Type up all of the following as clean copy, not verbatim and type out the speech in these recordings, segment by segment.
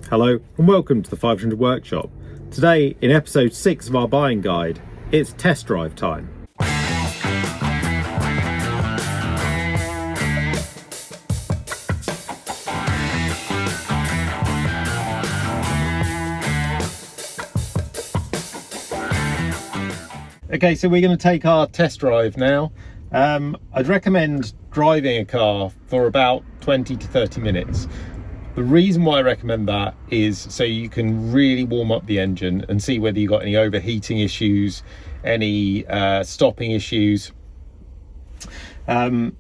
Hello and welcome to the 500 Workshop. Today, in episode 6 of our buying guide, it's test drive time. Okay, so we're going to take our test drive now. I'd recommend driving a car for about 20 to 30 minutes. The reason why I recommend that is so you can really warm up the engine and see whether you've got any overheating issues, any stopping issues. Often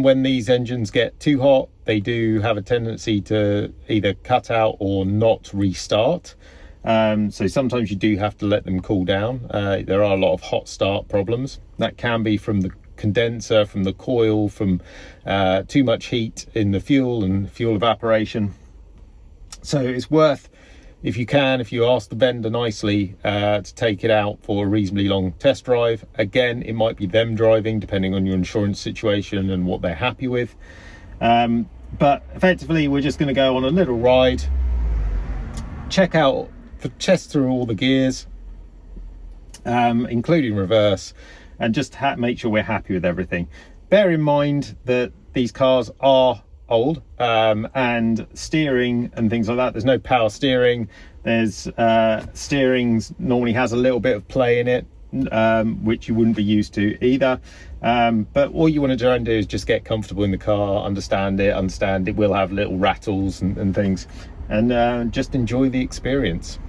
when these engines get too hot, they do have a tendency to either cut out or not restart. So sometimes you do have to let them cool down. There are a lot of hot start problems. That can be from the condenser, from the coil, from too much heat in the fuel and fuel evaporation. So it's worth, if you ask the vendor nicely, to take it out for a reasonably long test drive. Again, it might be them driving depending on your insurance situation and what they're happy with. But effectively, we're just going to go on a little ride, test through all the gears, including reverse, and just make sure we're happy with everything. Bear in mind that these cars are old, and steering and things like that, there's no power steering. There's steering normally has a little bit of play in it, which you wouldn't be used to either. But all you want to try and do is just get comfortable in the car, understand it will have little rattles and things, and just enjoy the experience.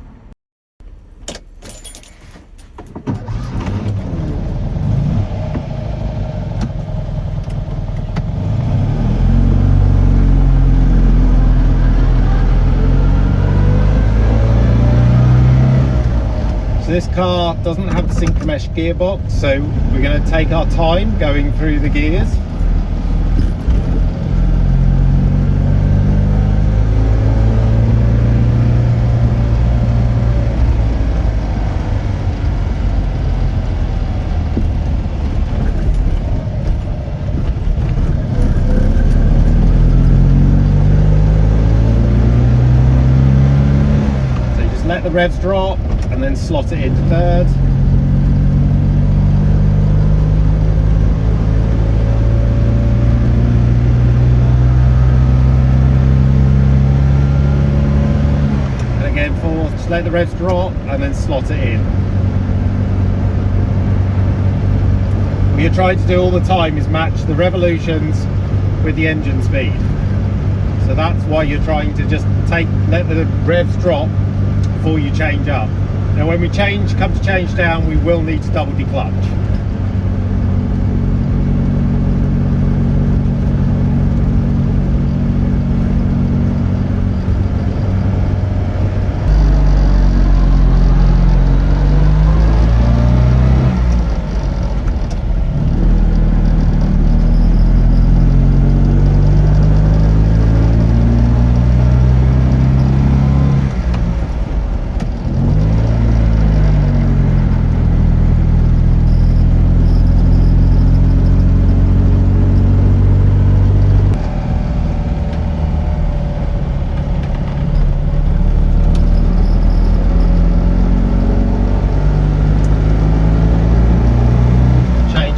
So this car doesn't have the synchromesh gearbox, so we're going to take our time going through the gears. So you just let the revs drop and then slot it into third. And again fourth, just let the revs drop and then slot it in. What you're trying to do all the time is match the revolutions with the engine speed. So that's why you're trying to just let the revs drop before you change up. Now when we come to change down, we will need to double declutch.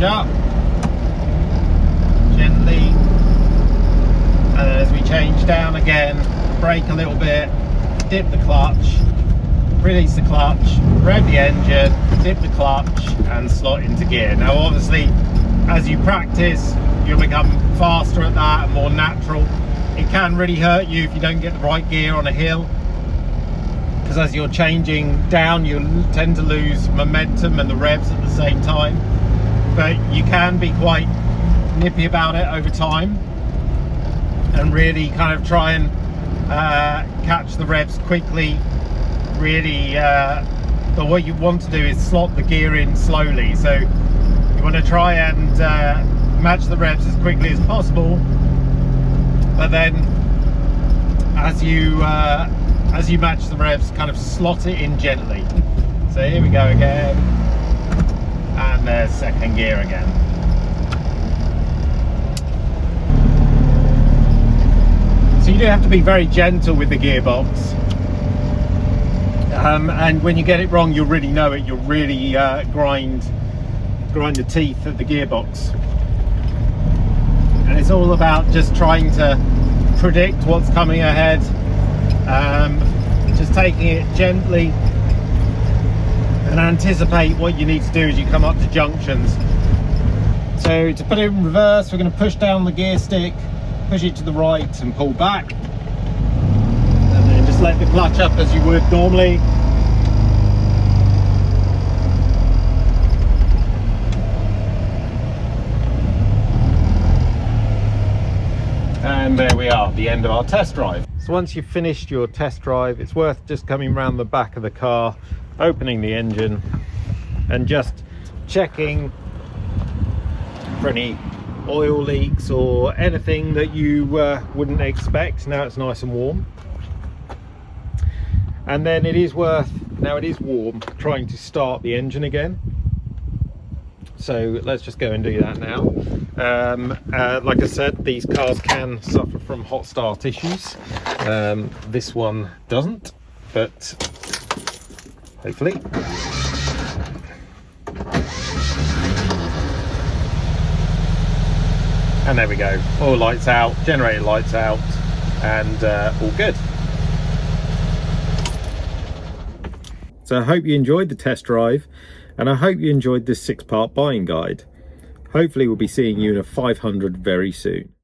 Up gently, and then as we change down again, brake a little bit, dip the clutch, release the clutch, rev the engine, dip the clutch and slot into gear. Now obviously as you practice you'll become faster at that and more natural. It can really hurt you if you don't get the right gear on a hill, because as you're changing down you tend to lose momentum and the revs at the same time. But you can be quite nippy about it over time and really kind of try and catch the revs quickly. Really, but what you want to do is slot the gear in slowly. So you want to try and match the revs as quickly as possible. But then as you match the revs, kind of slot it in gently. So here we go again. And there's second gear again. So you do have to be very gentle with the gearbox. And when you get it wrong, you'll really know it. You'll really grind the teeth of the gearbox. And it's all about just trying to predict what's coming ahead, just taking it gently and anticipate what you need to do as you come up to junctions. So to put it in reverse, we're going to push down the gear stick, push it to the right and pull back, and then just let the clutch up as you would normally. And there we are, the end of our test drive. So once you've finished your test drive, it's worth just coming around the back of the car, opening the engine and just checking for any oil leaks or anything that you wouldn't expect. Now it's nice and warm. And then it is worth, now it is warm, trying to start the engine again. So let's just go and do that now. Like I said, these cars can suffer from hot start issues. This one doesn't, but hopefully. And there we go, all lights out, generator lights out, and all good. So I hope you enjoyed the test drive, and I hope you enjoyed this 6-part buying guide. Hopefully we'll be seeing you in a 500 very soon.